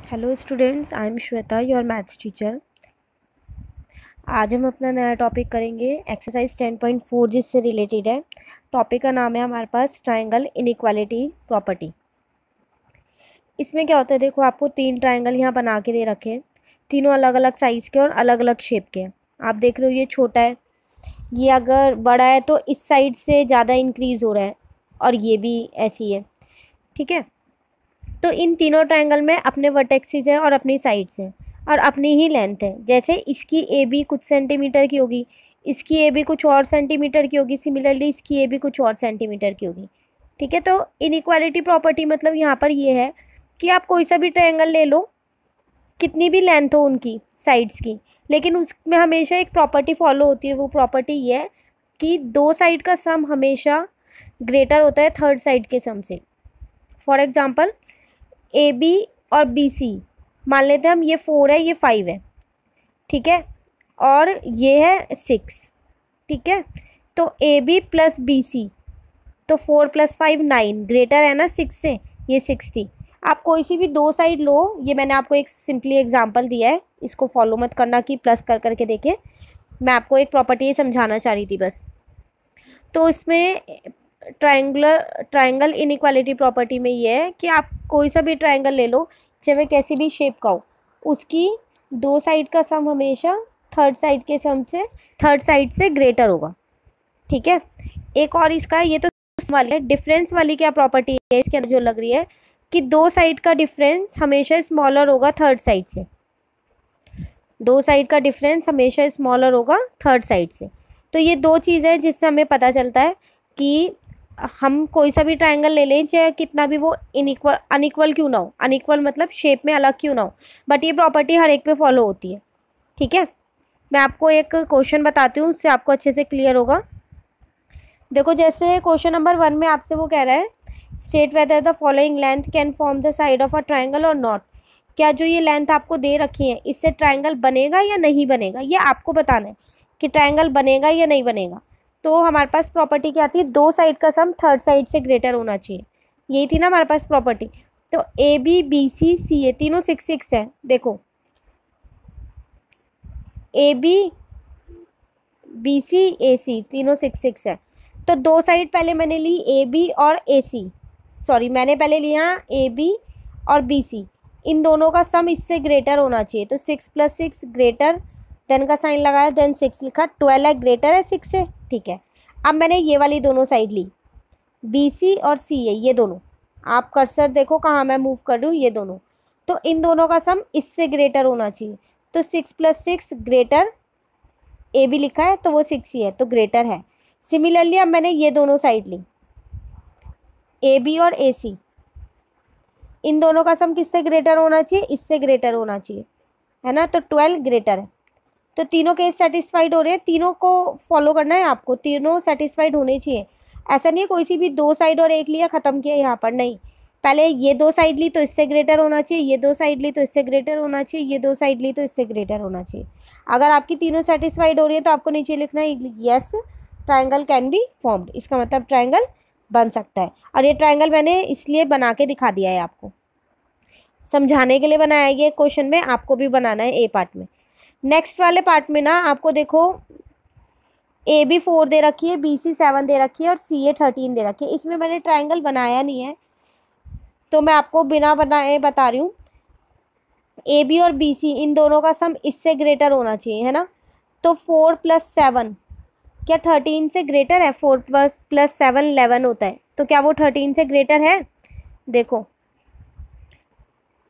Hello students, I am Shweta, your maths teacher. आज हम अपना नया टॉपिक करेंगे एक्सरसाइज 10.4 जिससे रिलेटेड है। टॉपिक का नाम है हमारे पास ट्रायंगल इनइक्वालिटी प्रॉपर्टी। इसमें क्या होता है, देखो आपको 3 ट्रायंगल यहाँ बना के दे रखे हैं, तीनों अलग अलग साइज़ के और अलग अलग शेप के हैं। आप देख रहे हो ये छोटा है, ये अगर बड़ा है तो इस साइड से ज़्यादा इंक्रीज़ हो रहा है और ये भी ऐसी है, ठीक है। तो इन तीनों ट्रायंगल में अपने वर्टेक्सेस हैं और अपनी साइड्स हैं और अपनी ही लेंथ है। जैसे इसकी ए बी कुछ सेंटीमीटर की होगी, इसकी ए बी कुछ और सेंटीमीटर की होगी, सिमिलरली इसकी ए बी कुछ और सेंटीमीटर की होगी, ठीक है। तो इनइक्वालिटी प्रॉपर्टी मतलब यहाँ पर ये है कि आप कोई सा भी ट्रायंगल ले लो, कितनी भी लेंथ हो उनकी साइड्स की, लेकिन उसमें हमेशा एक प्रॉपर्टी फॉलो होती है। वो प्रॉपर्टी ये है कि दो साइड का सम हमेशा ग्रेटर होता है थर्ड साइड के सम से। फॉर एग्जाम्पल ए बी और बी सी मान लेते हैं हम, ये 4 है, ये 5 है, ठीक है, और ये है 6, ठीक है। तो A B plus B C, तो 4 + 5 9, ग्रेटर है ना 6 से, ये 6 थी। आप कोई सी भी दो साइड लो, ये मैंने आपको एक सिंपली एग्जांपल दिया है, इसको फॉलो मत करना कि प्लस कर करके देखें, मैं आपको एक प्रॉपर्टी समझाना चाह रही थी बस। तो इसमें ट्रायंगल इनइक्वालिटी प्रॉपर्टी में ये है कि आप कोई सा भी ट्रायंगल ले लो, चाहे वह कैसी भी शेप का हो, उसकी दो साइड का सम हमेशा थर्ड साइड से ग्रेटर होगा, ठीक है। एक और इसका, ये तो वाली है, डिफरेंस वाली क्या प्रॉपर्टी है इसके अंदर जो लग रही है कि दो साइड का डिफरेंस हमेशा स्मॉलर होगा थर्ड साइड से। दो साइड का डिफरेंस हमेशा स्मॉलर होगा थर्ड साइड से। तो ये दो चीज़ें हैं जिससे हमें पता चलता है कि हम कोई सा भी ट्रायंगल ले लें, चाहे कितना भी वो अनइक्वल क्यों ना हो, अनइक्वल मतलब शेप में अलग क्यों ना हो, बट ये प्रॉपर्टी हर एक पे फॉलो होती है, ठीक है। मैं आपको एक क्वेश्चन बताती हूँ, उससे आपको अच्छे से क्लियर होगा। देखो, जैसे क्वेश्चन नंबर 1 में आपसे वो कह रहा है, state whether the following length can form the side of a triangle और नॉट। क्या जो ये लेंथ आपको दे रखी है इससे ट्रायंगल बनेगा या नहीं बनेगा, ये आपको बताना है कि ट्रायंगल बनेगा या नहीं बनेगा। तो हमारे पास प्रॉपर्टी क्या आती है, दो साइड का सम थर्ड साइड से ग्रेटर होना चाहिए, यही थी ना हमारे पास प्रॉपर्टी। तो ए बी बी सी सी ए तीनों 6 6 है। देखो ए बी बी सी ए सी तीनों 6 6 है। तो दो साइड पहले मैंने ली ए बी और ए सी, सॉरी मैंने पहले लिया ए बी और बी सी, इन दोनों का सम इससे ग्रेटर होना चाहिए। तो 6 + 6 ग्रेटर, देन का साइन लगाया, देन 6 लिखा, 12 है, ग्रेटर है 6 से, ठीक है। अब मैंने ये वाली दोनों साइड ली, बी सी और सी ए, ये दोनों, आप कर्सर देखो कहाँ मैं मूव कर रही हूँ, ये दोनों, तो इन दोनों का सम इससे ग्रेटर होना चाहिए। तो 6 + 6 ग्रेटर, ए बी लिखा है तो वो 6 ही है, तो ग्रेटर है। सिमिलरली अब मैंने ये दोनों साइड ली, ए बी और ए सी, इन दोनों का सम किससे ग्रेटर होना चाहिए, इससे ग्रेटर होना चाहिए, है ना। तो 12 ग्रेटर है। तो तीनों केस सेटिस्फाइड हो रहे हैं, तीनों को फॉलो करना है आपको, तीनों सेटिस्फाइड होने चाहिए। ऐसा नहीं है कोई सी भी दो साइड और एक लिया ख़त्म किया, यहाँ पर नहीं, पहले ये दो साइड ली तो इससे ग्रेटर होना चाहिए, ये दो साइड ली तो इससे ग्रेटर होना चाहिए, ये दो साइड ली तो इससे ग्रेटर होना चाहिए। अगर आपकी तीनों सेटिस्फाइड हो रही है तो आपको नीचे लिखना है yes triangle can be formed, इसका मतलब ट्रायंगल बन सकता है। और ये ट्रायंगल मैंने इसलिए बना के दिखा दिया है, आपको समझाने के लिए बनाया है। ये क्वेश्चन में आपको भी बनाना है ए पार्ट में। नेक्स्ट वाले पार्ट में ना आपको देखो ए बी 4 दे रखी है, बी सी 7 दे रखी है और सी ए 13 दे रखी है। इसमें मैंने ट्रायंगल बनाया नहीं है तो मैं आपको बिना बनाए बता रही हूँ। ए बी और बी सी इन दोनों का सम इससे ग्रेटर होना चाहिए, है ना। तो 4 + 7 क्या 13 से ग्रेटर है, 4 + 7 11 होता है, तो क्या वो 13 से ग्रेटर है, देखो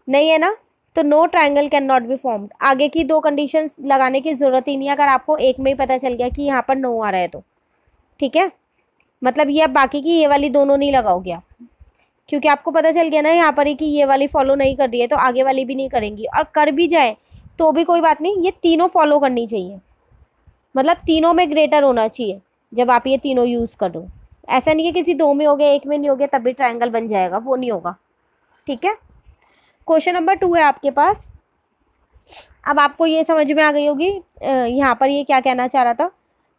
नहीं है ना। तो no triangle can not be formed. आगे की दो कंडीशंस लगाने की ज़रूरत ही नहीं है, अगर आपको एक में ही पता चल गया कि यहाँ पर नो आ रहा है तो, ठीक है। मतलब ये अब बाकी की ये वाली दोनों नहीं लगाओगे आप, क्योंकि आपको पता चल गया ना यहाँ पर ही कि ये वाली फॉलो नहीं कर रही है तो आगे वाली भी नहीं करेंगी, और कर भी जाए तो भी कोई बात नहीं, ये तीनों फॉलो करनी चाहिए, मतलब तीनों में ग्रेटर होना चाहिए जब आप ये तीनों यूज़ करो। ऐसा नहीं है किसी दो में हो गया एक में नहीं हो गया तब भी ट्रायंगल बन जाएगा, वो नहीं होगा, ठीक है। क्वेश्चन नंबर 2 है आपके पास। अब आपको ये समझ में आ गई होगी यहाँ पर ये क्या कहना चाह रहा था,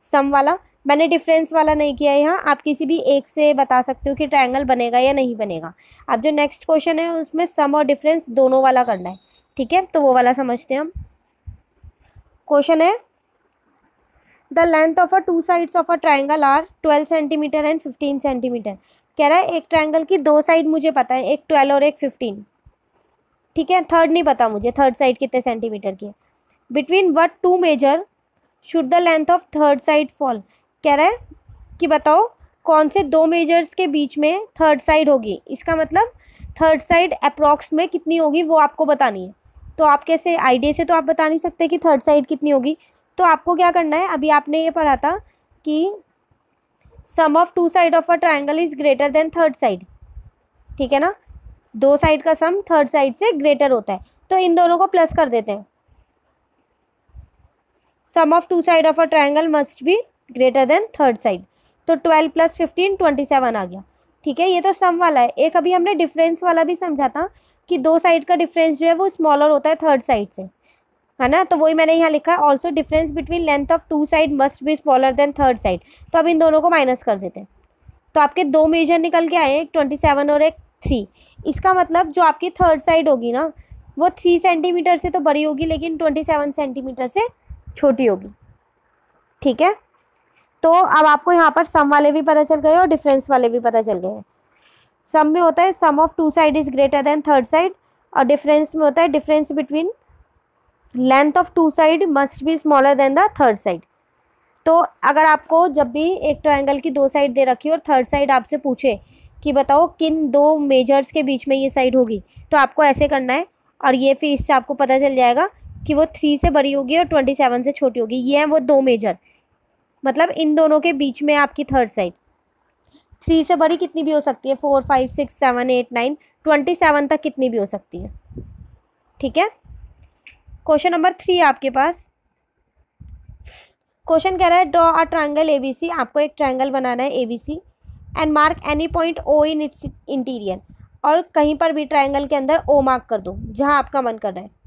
सम वाला। मैंने डिफरेंस वाला नहीं किया है यहाँ, आप किसी भी एक से बता सकते हो कि ट्रायंगल बनेगा या नहीं बनेगा। अब जो नेक्स्ट क्वेश्चन है उसमें सम और डिफरेंस दोनों वाला करना है। ठीक है, तो वो वाला समझते हैं हम। क्वेश्चन है the length of a two sides of a triangle are 12 centimetre and 15 centimetre. कह रहा है एक ट्राइंगल की दो साइड मुझे पता है, एक 12 और एक 15, ठीक है, थर्ड नहीं पता मुझे, थर्ड साइड कितने सेंटीमीटर की है। Between what two measure should the length of third side fall. कह रहा है कि बताओ कौन से दो मेजर्स के बीच में थर्ड साइड होगी। इसका मतलब थर्ड साइड अप्रॉक्स में कितनी होगी वो आपको बतानी है। तो आप कैसे आइडिया से तो आप बता नहीं सकते कि थर्ड साइड कितनी होगी। तो आपको क्या करना है, अभी आपने ये पढ़ा था कि sum of two side of a triangle is greater than third side, ठीक है ना, दो साइड का सम थर्ड साइड से ग्रेटर होता है। तो इन दोनों को प्लस कर देते हैं, sum of two side of a triangle must be greater than third side. तो 12 + 15 27 आ गया, ठीक है। ये तो सम वाला है। एक अभी हमने डिफरेंस वाला भी समझा था कि दो साइड का डिफरेंस जो है वो स्मॉलर होता है थर्ड साइड से, है ना। तो वही मैंने यहाँ लिखा है, also difference between length of two side must be smaller than third side. तो अब इन दोनों को माइनस कर देते हैं। तो आपके दो मेजर निकल के आए, एक 27 और एक 3। इसका मतलब जो आपकी थर्ड साइड होगी ना वो 3 सेंटीमीटर से तो बड़ी होगी लेकिन 27 सेंटीमीटर से छोटी होगी, ठीक है। तो अब आपको यहाँ पर सम वाले भी पता चल गए और डिफरेंस वाले भी पता चल गए हैं। सम में होता है sum of two side is greater than third side, और डिफरेंस में होता है difference between length of two side must be smaller than the third side. तो अगर आपको जब भी एक ट्रायंगल की दो साइड दे रखी हो और थर्ड साइड आपसे पूछे कि बताओ किन दो मेजर्स के बीच में ये साइड होगी, तो आपको ऐसे करना है, और ये फिर इससे आपको पता चल जाएगा कि वो 3 से बड़ी होगी और 27 से छोटी होगी। ये हैं वो दो मेजर, मतलब इन दोनों के बीच में आपकी थर्ड साइड 3 से बड़ी कितनी भी हो सकती है, 4 5 6 7 8 9 27 तक कितनी भी हो सकती है, ठीक है। क्वेश्चन नंबर 3 आपके पास। क्वेश्चन कह रहा है ड्रॉ अ ट्रायंगल एबीसी। आपको एक ट्रायंगल बनाना है ABC and mark any point O in its interior. और कहीं पर भी ट्रायंगल के अंदर ओ मार्क कर दो जहां आपका मन कर रहा है।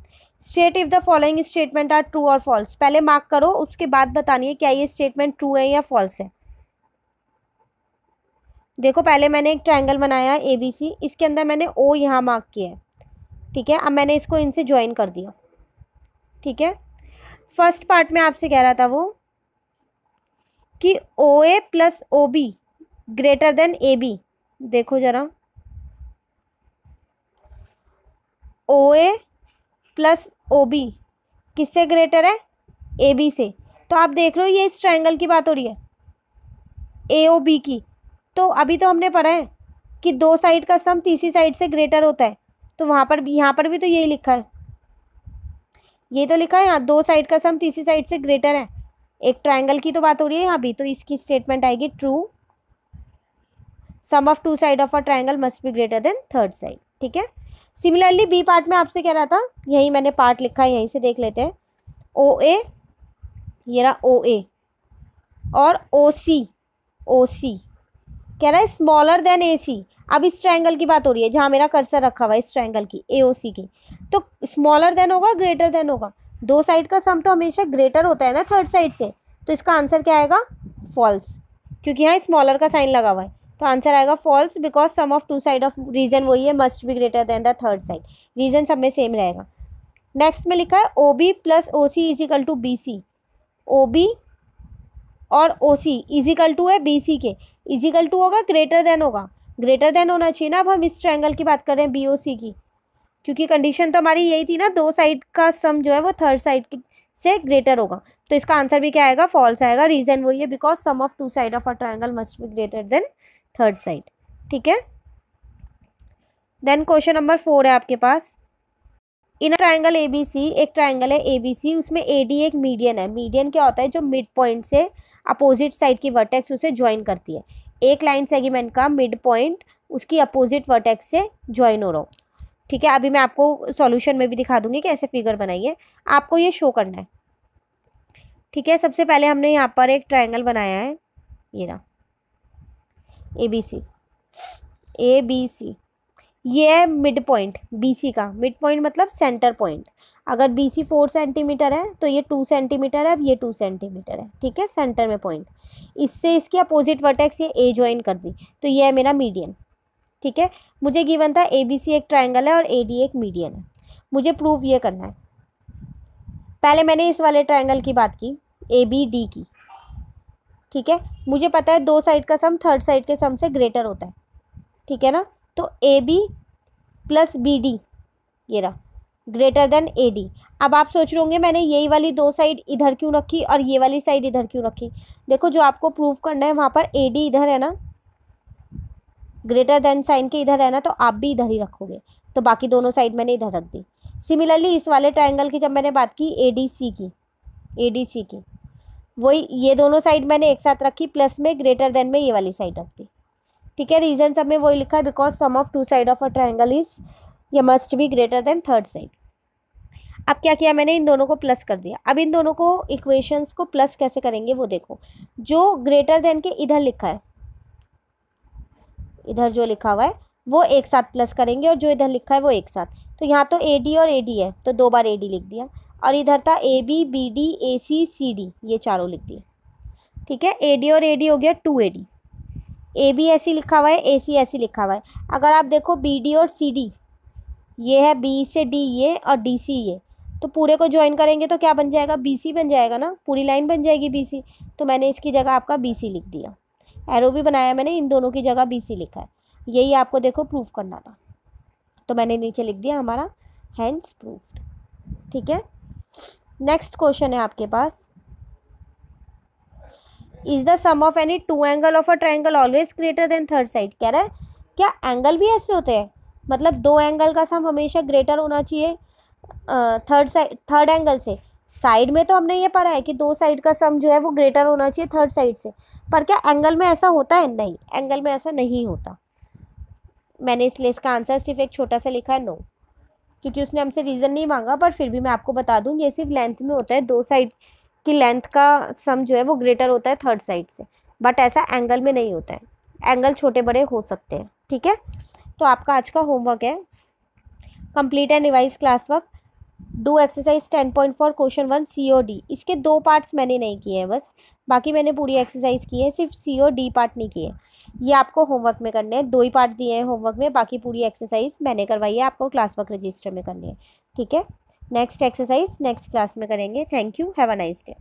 State if the following statement are true और फॉल्स। पहले मार्क करो, उसके बाद बतानी है क्या ये स्टेटमेंट ट्रू है या फॉल्स है। देखो पहले मैंने एक ट्रायंगल बनाया है एबीसी, इसके अंदर मैंने ओ यहाँ मार्क किया है, ठीक है। अब मैंने इसको इनसे ज्वाइन कर दिया, ठीक है। फर्स्ट पार्ट में आपसे कह रहा था वो कि O A plus O B greater than A B. देखो जरा, O A plus O B किससे ग्रेटर है, ए बी से। तो आप देख रहे हो ये इस ट्रायंगल की बात हो रही है, ए ओ बी की। तो अभी तो हमने पढ़ा है कि दो साइड का सम तीसरी साइड से ग्रेटर होता है, तो वहाँ पर भी, यहाँ पर भी तो यही लिखा है, ये तो लिखा है यहाँ दो साइड का सम तीसरी साइड से ग्रेटर है। एक ट्रायंगल की तो बात हो रही है यहाँ भी, तो इसकी स्टेटमेंट आएगी true, sum of two side of a triangle must be greater than third side, ठीक है। सिमिलरली बी पार्ट में आपसे कह रहा था, यही मैंने पार्ट लिखा है, यहीं से देख लेते हैं। ओ ए, ये रहा ओ ए, और ओ सी, ओ सी कह रहा है स्मॉलर देन ए सी। अब इस ट्रायंगल की बात हो रही है जहाँ मेरा कर्सर रखा हुआ है, इस ट्रायंगल की ए ओ सी की। तो स्मॉलर देन होगा ग्रेटर देन होगा, दो साइड का सम तो हमेशा ग्रेटर होता है ना थर्ड साइड से। तो इसका आंसर क्या आएगा, फॉल्स, क्योंकि यहाँ स्मॉलर का साइन लगा हुआ है। तो आंसर आएगा false, because sum of two side of, reason वही है, must be greater than the third side. Reason सब में सेम रहेगा। नेक्स्ट में लिखा है O B plus O C is equal to B C. O B और ओ सी इजिकल टू है बी सी के, इजिकल टू होगा ग्रेटर देन होगा, ग्रेटर देन होना चाहिए ना। अब हम इस ट्रायंगल की बात कर रहे हैं बी ओ सी की, क्योंकि कंडीशन तो हमारी यही थी ना, दो साइड का सम जो है वो थर्ड साइड से ग्रेटर होगा। तो इसका आंसर भी क्या आएगा, फॉल्स आएगा। रीजन वही है, because sum of two side of a triangle must be greater than third side, ठीक है। देन क्वेश्चन नंबर 4 है आपके पास। In triangle A B C, एक ट्रायंगल है ए बी सी, उसमें ए डी एक मीडियन है। मीडियन क्या होता है, जो मिड पॉइंट से अपोजिट साइड की वर्टेक्स उसे ज्वाइन करती है। एक लाइन सेगमेंट का मिड पॉइंट उसकी अपोजिट वर्टेक्स से ज्वाइन हो रहा हो, ठीक है। अभी मैं आपको सॉल्यूशन में भी दिखा दूंगी कि ऐसे फिगर बनाइए, आपको ये शो करना है, ठीक है। सबसे पहले हमने यहाँ पर एक ट्रायंगल बनाया है, ये रहा A B C, A B C. ये है मिड पॉइंट बी सी का, मिड पॉइंट मतलब सेंटर पॉइंट। अगर बी सी 4 सेंटीमीटर है तो ये 2 सेंटीमीटर है, अब ये 2 सेंटीमीटर है, ठीक है, सेंटर में पॉइंट। इससे इसकी अपोजिट वर्टेक्स ये ए ज्वाइन कर दी, तो ये है मेरा मीडियन, ठीक है। मुझे गिवन था ए बी सी एक ट्रायंगल है और ए डी एक मीडियन है। मुझे प्रूव ये करना है। पहले मैंने इस वाले ट्रायंगल की बात की, ए बी डी की, ठीक है। मुझे पता है दो साइड का सम थर्ड साइड के सम से ग्रेटर होता है, ठीक है ना। तो A B plus B D ये रहा ग्रेटर देन ए डी। अब आप सोच रहे होंगे मैंने यही वाली दो साइड इधर क्यों रखी और ये वाली साइड इधर क्यों रखी। देखो जो आपको प्रूव करना है वहाँ पर ए डी इधर है ना, ग्रेटर देन साइन के इधर है ना, तो आप भी इधर ही रखोगे, तो बाकी दोनों साइड मैंने इधर रख दी। सिमिलरली इस वाले ट्रायंगल की जब मैंने बात की ए डी सी की, वही ये दोनों साइड मैंने एक साथ रखी, प्लस में ग्रेटर देन में ये वाली साइड रख दी, ठीक है। रीजन सब में वही लिखा है, because sum of two side of a triangle is या must be greater than third side. अब क्या किया मैंने, इन दोनों को प्लस कर दिया। अब इन दोनों को इक्वेशंस को प्लस कैसे करेंगे वो देखो। जो ग्रेटर देन के इधर लिखा है, इधर जो लिखा हुआ है वो एक साथ प्लस करेंगे, और जो इधर लिखा है वो एक साथ। तो यहाँ तो ए डी और ए डी है, तो दो बार ए डी लिख दिया, और इधर था A B B D A C C D, ये चारों लिख दिए, ठीक है। ए डी और ए डी हो गया 2AD। ए बी ऐसी लिखा हुआ है, ए सी ऐसी लिखा हुआ है। अगर आप देखो बी डी और सी डी, ये है बी से डी ये और डी सी ये, तो पूरे को ज्वाइन करेंगे तो क्या बन जाएगा, बी सी बन जाएगा ना, पूरी लाइन बन जाएगी बी सी। तो मैंने इसकी जगह आपका बी सी लिख दिया, एरो भी बनाया मैंने, इन दोनों की जगह बी सी लिखा है। यही आपको देखो प्रूफ करना था, तो मैंने नीचे लिख दिया हमारा हैंस प्रूफ्ड, ठीक है। नेक्स्ट क्वेश्चन है आपके पास, is the sum of any two angle of a triangle always greater than third side. कह रहा है क्या एंगल भी ऐसे होते हैं, मतलब दो एंगल का सम हमेशा ग्रेटर होना चाहिए थर्ड एंगल से। साइड में तो हमने ये पढ़ा है कि दो साइड का सम जो है वो ग्रेटर होना चाहिए थर्ड साइड से, पर क्या एंगल में ऐसा होता है, नहीं, एंगल में ऐसा नहीं होता। मैंने इसलिए इसका आंसर सिर्फ एक छोटा सा लिखा है नो, क्योंकि उसने हमसे रीज़न नहीं मांगा, पर फिर भी मैं आपको बता दूं ये सिर्फ लेंथ में होता है, दो साइड की लेंथ का सम जो है वो ग्रेटर होता है थर्ड साइड से, बट ऐसा एंगल में नहीं होता है। एंगल छोटे बड़े हो सकते हैं, ठीक है। तो आपका आज का होमवर्क है complete and revise class work, do exercise 10.4 question 1 सी और डी। इसके दो पार्ट्स मैंने नहीं किए हैं बस, बाकी मैंने पूरी एक्सरसाइज की है, सिर्फ सी और डी पार्ट नहीं किए। ये आपको होमवर्क में करने हैं, 2 ही पार्ट दिए हैं होमवर्क में, बाकी पूरी एक्सरसाइज मैंने करवाई है, आपको क्लास वर्क रजिस्टर में करनी है, ठीक है। नेक्स्ट एक्सरसाइज नेक्स्ट क्लास में करेंगे। Thank you, have a nice day.